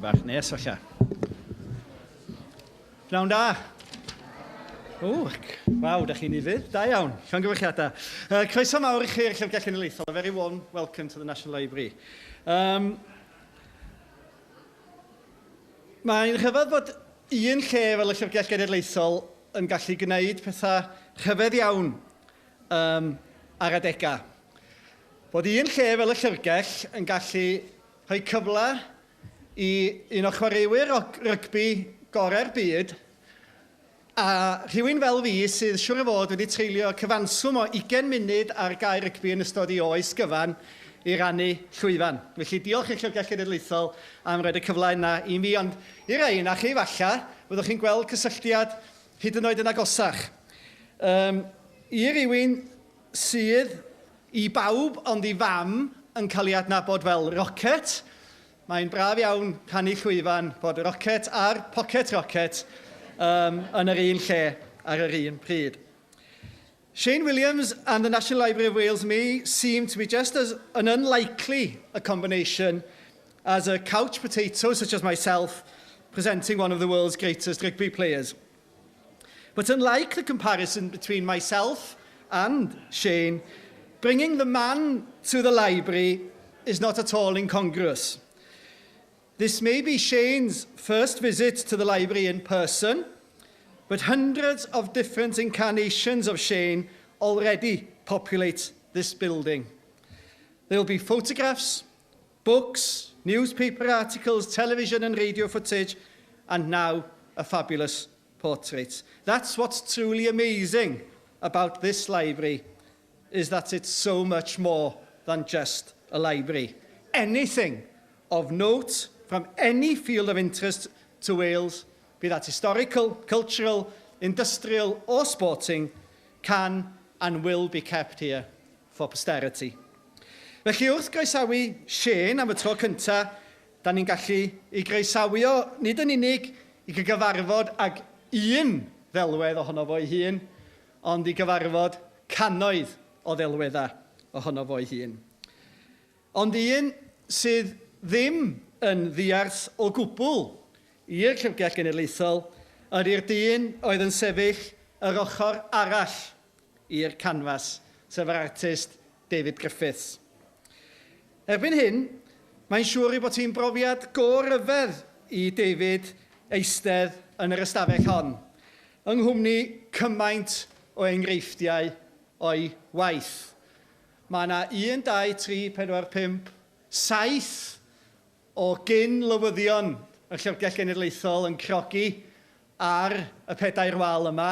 bach nes falle. Pnawn da. Waw, da chi'n ifydd. Da iawn. Llongyfarchiadau. Croeso mawr i chi'r Llyfrgell Genedlaethol. A very warm welcome to the National Library. Mae'n rhyfedd bod un lle fel y Llyfrgell Genedlaethol yn gallu gwneud pethau rhyfedd iawn ar adegau. Bod un lle fel y Llyfrgell yn gallu rhoi cyfle i un o chwaraewyr rygbi gorau'r byd a rhywun fel fi sydd siŵr o fod wedi treulio cyfanswm o 20 munud ar gair rygbi yn ystod i oes gyfan i rannu llwyfan. Felly diolch i'r Llyfrgell Genedlaethol am roed y cyfle yna i mi, ond i rai yna chi falle, byddwch chi'n gweld cysylltiad hyd yn oed yn agosach. I rywun sydd i bawb ond i fam yn cael ei adnabod fel Rocket, mae'n braf iawn canu llwyfan bod Rocket a'r Pocket Rocket yn yr un lle ar yr un pryd. Shane Williams and the National Library of Wales may seem to be just as an unlikely a combination as a couch potato such as myself presenting one of the world's greatest rugby players. But unlike the comparison between myself and Shane, bringing the man to the library is not at all incongruous. This may be Shane's first visit to the library in person, but hundreds of different incarnations of Shane already populate this building. There will be photographs, books, newspaper articles, television and radio footage, and now a fabulous portrait. That's what's truly amazing about this library, is that it's so much more than just a library. Anything of note from any field of interest to Wales, be that historical, cultural, industrial or sporting, can and will be kept here for posterity. Felly wrth groesawu Shane am y tro cyntaf, da ni'n gallu ei groesawio nid yn unig i gyfarfod ag un ddelwedd ohono fo'i hun, ond i gyfarfod cannoedd o ddelweddau ohono fo'i hun. Ond un sydd ddim yn ddiarth o gwbl i'r Llyfrgell Genedlaethol ydy'r dyn oedd yn sefyll yr ochr arall i'r canfas, sef yr artist David Griffiths. Erbyn hyn, mae'n siŵr ei bod hi'n brofiad go-ryfedd i David eistedd yn yr ystafell hon, yng nghwmni cymaint o enghreifftiau o'i waith. Mae yna 1, 2, 3, 4, 5, 7 o gyn-lywyddion y Llyfrgell Genedlaethol yn crogi ar y pedair wal yma,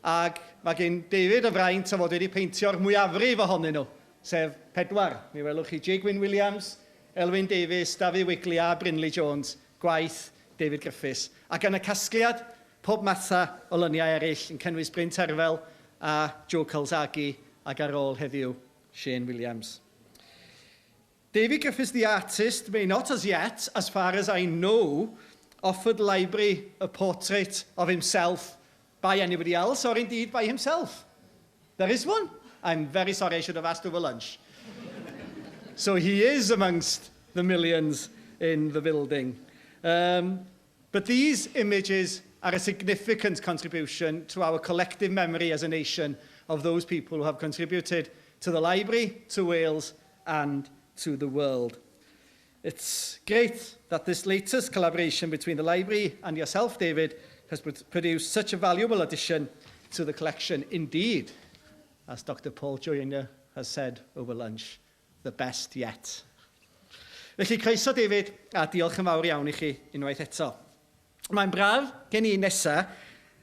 ac mae gen David y fraint o fod wedi peintio'r mwyafrif ohonyn nhw, sef 4. Mi welwch chi Jay Gwyn Williams, Elwyn Davies, David Wigley a Brynley Jones, gwaith David Griffiths. Ac yn y casgliad, pob matha o lyniau eraill yn cynnwys Bryn Terfel a Joe Calzaghe, ac ar ôl heddiw Shane Williams. David Griffiths, the artist, may not as yet, as far as I know, offer the library a portrait of himself by anybody else, or indeed by himself. There is one. I'm very sorry, I should have asked over lunch. So he is amongst the millions in the building. But these images are a significant contribution to our collective memory as a nation of those people who have contributed to the library, to Wales, and to the world. It's great that this latest collaboration between the library and yourself, David, has produced such a valuable addition to the collection. Indeed, as Dr. Paul Joyner has said over lunch, the best yet. Felly, croeso, David, a diolch yn fawr iawn i chi unwaith eto. Mae'n braf gen i nesaf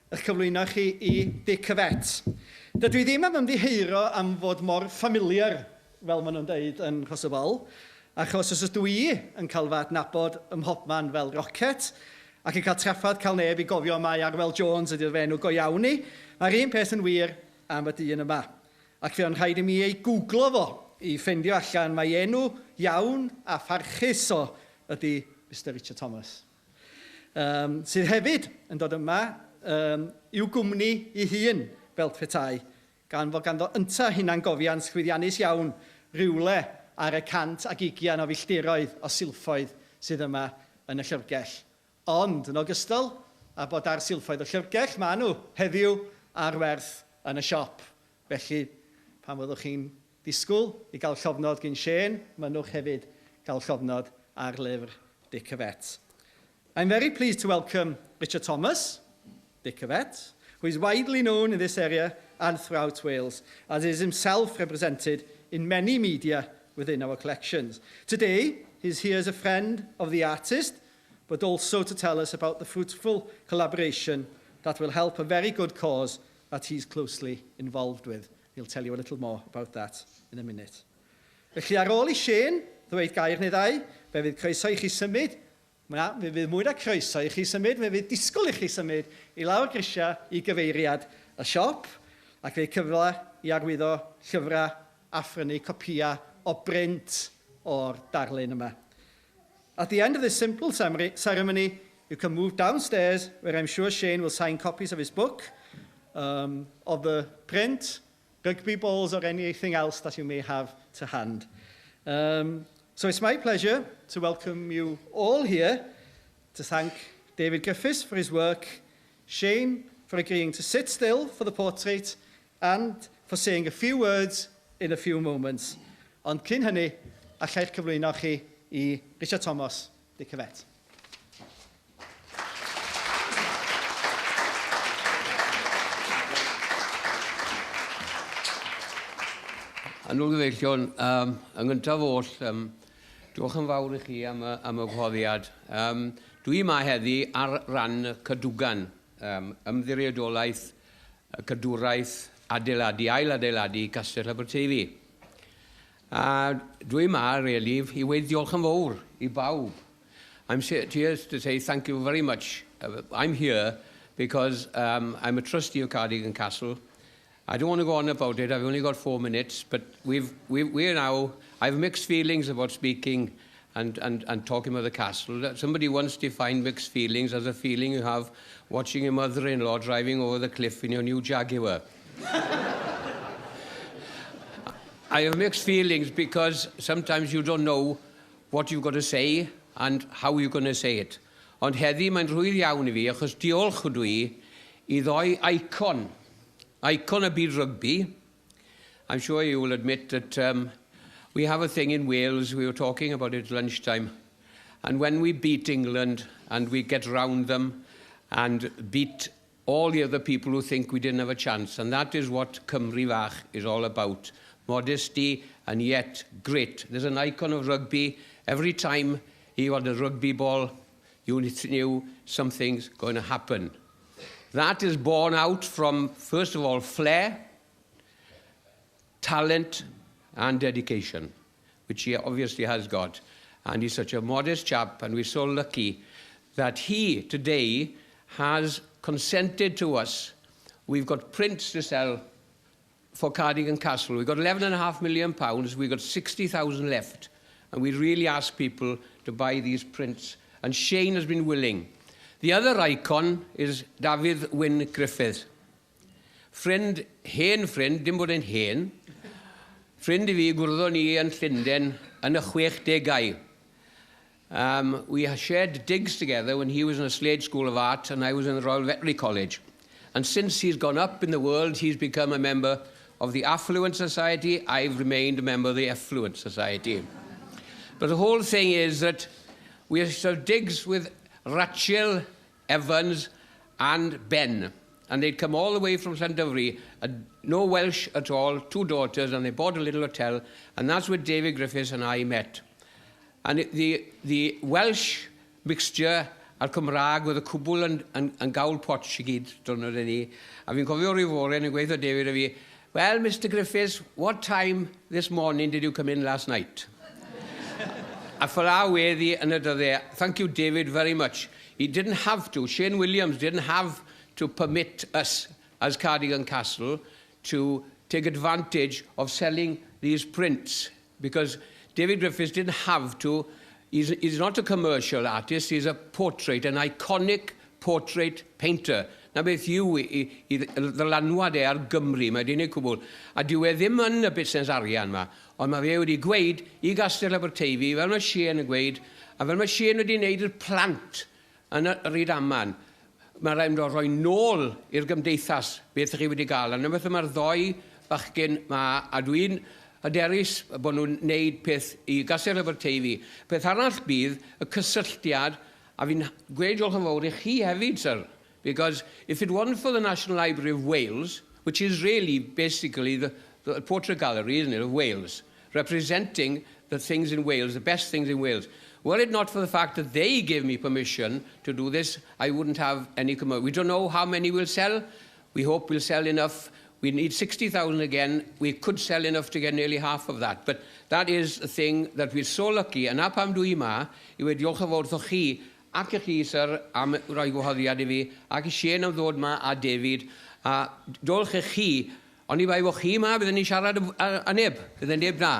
eich cyflwyno chi i Dic Yfet. Dydw i ddim am ymddiheuro am fod mor familiar, fel maen nhw'n dweud yn Rhosybol, achos os ydw i yn cael fy adnabod ym mhobman fel Rocket, ac yn cael trafferth cael neb i gofio mai Arwel Jones ydy'r fenyw go iawn ni, mae'r un peth yn wir am y dyn yma. Ac fe o'n rhaid i mi ei googlo fo i ffeindio allan mae enw iawn a pharchus o ydy Mr Richard Thomas. Sydd hefyd yn dod yma i'w gwmni ei hun fel petai, gan fod ganddo ynta hunan gofiant chwyddiannus iawn rywle ar y 120 o filltiroedd o silffoedd sydd yma yn y llyfrgell. Ond, yn ogystal, a bod ar silffoedd y llyfrgell, maen nhw heddiw ar werth yn y siop. Felly, pan fyddwch chi'n disgwyl i gael llofnod gyn Shane, maen nhw'ch hefyd gael llofnod ar lyfr Dick Yvette. I'm very pleased to welcome Richard Thomas, Dick Yvette, who is widely known in this area and throughout Wales, as is himself represented in many media within our collections. Today, he's here as a friend of the artist, but also to tell us about the fruitful collaboration that will help a very good cause that he's closely involved with. He'll tell you a little more about that in a minute. Felly ar ôl I Shane, ddweud gair neu ddau, fe fydd croeso I chi symud. Fe fydd mwy na croeso I chi symud, fe fydd disgwyl I chi symud I lawr grisiau I gyfeiriad y siop, ac fe cyfle I arwyddo llyfrau a phrynu copïa o brint o'r darlun yma. At the end of this simple ceremony, you can move downstairs, where I'm sure Shane will sign copies of his book, of the print, rugby balls, or anything else that you may have to hand. So it's my pleasure to welcome you all here, to thank David Griffiths for his work, Shane for agreeing to sit still for the portrait, and for saying a few words in a few moments. Ond cyn hynny, allai'ch cyflwyno chi I Richard Thomas, Dick Yvette. Anwyl gyfeillion, yn gyntaf oll, diolch yn fawr I chi am y gwahoddiad. Dwi yma heddi ar ran Cadwgan, ymddiriedolaeth, cadwraeth, adeiladu, ail-adeiladu Castell Aberteifi. Dwi yma, really, I weid diolch yn fawr I bawb. I'm here to say thank you very much. I'm here because I'm a trustee of Cardigan Castle. I don't want to go on about it. I've only got 4 minutes, but we're now. I have mixed feelings about speaking and talking about the castle. Somebody once defined mixed feelings as a feeling you have watching your mother-in-law driving over the cliff in your new Jaguar. I have mixed feelings because sometimes you don't know what you've got to say and how you're going to say it. Ond heddi mae'n rhwydd iawn I fi, achos diolch ydw I ddoi icon y byd rugby. I'm sure you will admit that we have a thing in Wales, we were talking about it at lunchtime, and when we beat England and we get round them and beat all the other people who think we didn't have a chance, and that is what Cymru Fach is all about. Modesty and yet grit. There's an icon of rugby. Every time you had a rugby ball, you knew something's going to happen. That is born out from, first of all, flair, talent, and dedication, which he obviously has got. And he's such a modest chap, and we're so lucky that he, today, has consented to us. We've got prints to sell for Cardigan Castle. We've got £11.5 million. We've got 60,000 left. And we really ask people to buy these prints. And Shane has been willing. The other icon is David Wyn Griffiths. Friend, hen friend, dim bod e'n hen. Friend I fi, gwrddo ni yn Llundain yn y 60au. We shared digs together when he was in a Slade School of Art and I was in the Royal Veterinary College. And since he's gone up in the world, he's become a member of the Affluent Society. I've remained a member of the Affluent Society. But the whole thing is that we have digs with Rachel, Evans and Ben. And they'd come all the way from Llandovery, no Welsh at all, 2 daughters, and they bought a little hotel, and that's where David Griffiths and I met. And the Welsh mixture a'r Cymraeg with a cwbl yn gawl potsh I gyd, diwrnod ni. A fi'n cofio ryw fore yn gweithio David a fi, well, Mr Griffiths, what time this morning did you come in last night? A ffala weddi yn y dydde, thank you David very much. He didn't have to, Shane Williams didn't have to permit us as Cardigan Castle to take advantage of selling these prints because David Griffiths didn't have to. He's not a commercial artist, he's a portrait, an iconic portrait painter. Na beth yw i ddylanwad ar Gymru, mae wedi'i gwneud cwbl. A dyw e ddim yn y busnes arian yma, ond mae fe wedi gweud i Gastell Aberteifi, fel mae Shane yn gweud, a fel mae Shane wedi gwneud i'r plant yn y Rydaman, mae rhaid rhoi nôl i'r gymdeithas beth chi wedi gael. A na beth mae'r ddoi bachgyn yma, a dwi'n hyderus bod nhw'n gwneud peth i Gastell Aberteifi. Peth arall bydd y cysylltiad, a fi'n gweud diolch yn fawr i chi hefyd, sir. Because if it wasn't for the National Library of Wales, which is really basically the portrait gallery, isn't it, of Wales, representing the things in Wales, the best things in Wales. Were it not for the fact that they gave me permission to do this, I wouldn't have any commercial. We don't know how many we'll sell. We hope we'll sell enough. We need 60,000 again. We could sell enough to get nearly half of that. But that is a thing that we're so lucky. A na pam dwi yma, I wedi diolch yn fawr wrthoch chi, ac i chi, sir, am roi gwahoddiad I fi, ac I Shane am ddod yma a David, a diolch I chi, ond I bai bod chi yma, byddwn ni siarad a neb, byddwn neb na.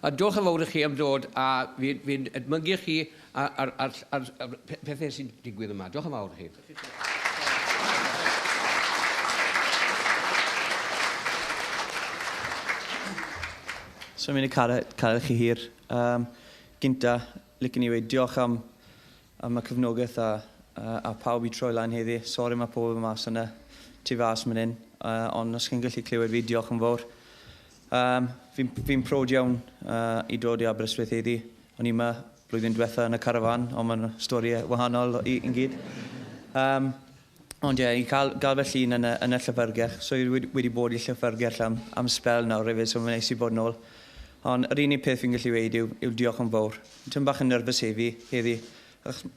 A diolch yn fawr I chi am dod, a fi'n edmygu chi ar pethau sy'n digwydd yma. Diolch yn fawr I chi. So mi'n cael chi hir. Gynta, licen I weid diolch am y cefnogaeth a pawb I troi lan heddi. Sori mae pob yma sy'n tu fas mynd hyn, ond os chi'n gallu clywed fi, diolch yn fawr. Fi'n prod iawn I dod I Aberystwyth heddi. O'n I yma blwyddyn diwetha yn y carafan, ond mae'n stori wahanol i'n gyd. Ond ie, I gael fy llun yn y llyfrgell. So I wedi bod I llyfrgell am spel nawr hefyd, so mae'n neis I bod nôl. Ond yr unig peth fi'n gallu weid yw diolch yn fawr. Dwi'n bach yn nerfus heddi.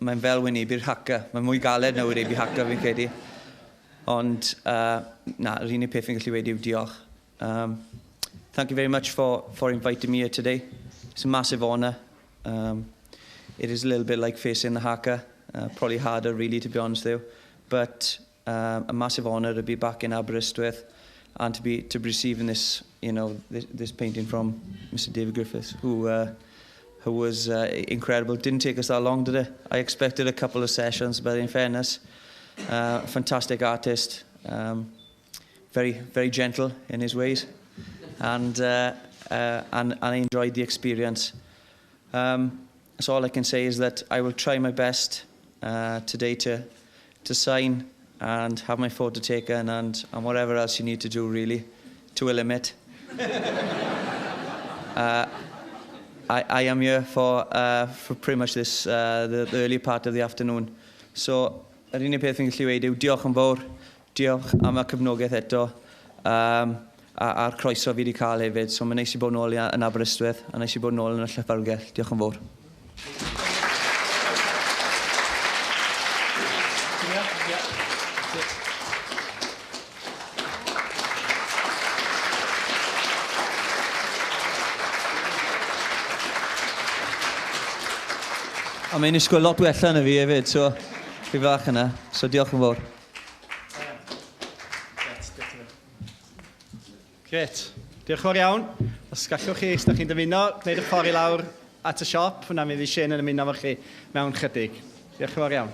Mae'n fel wynebu'r haca. Mae'n mwy galed na wynebu haca fi'n credu. Ond yr unig peth fi'n gallu weid yw diolch. Thank you very much for inviting me here today. It's a massive honour. It is a little bit like facing the haka. Probably harder really, to be honest though. But a massive honour to be back in Aberystwyth and to be receiving this, this painting from Mr. David Griffiths, who was incredible. Didn't take us that long, did it? I expected a couple of sessions, but in fairness, fantastic artist, very, very gentle in his ways, and I enjoyed the experience. So all I can say is that I will try my best today to sign and have my photo taken and whatever else you need to do, really, to a limit. I am here for pretty much this, the early part of the afternoon. So, yr unig peth fi'n gallu weid yw diolch yn fawr, diolch am y cefnogaeth eto, a'r croeso fi wedi cael hefyd. So mae'n neis I bod nôl yn Aberystwyth, a neis I bod nôl yn y llyfrgell. Diolch yn fawr. A mae'n ysgol lot wella na fi hefyd, so fi fach yna. So diolch yn fawr. Gret. Diolch yn fawr iawn. Os gallwch chi, os da chi'n dymuno, gwneud y ffordd I lawr at y siop, hwnna mi fydd Shane yn ymuno efo chi mewn chydig. Diolch yn fawr iawn.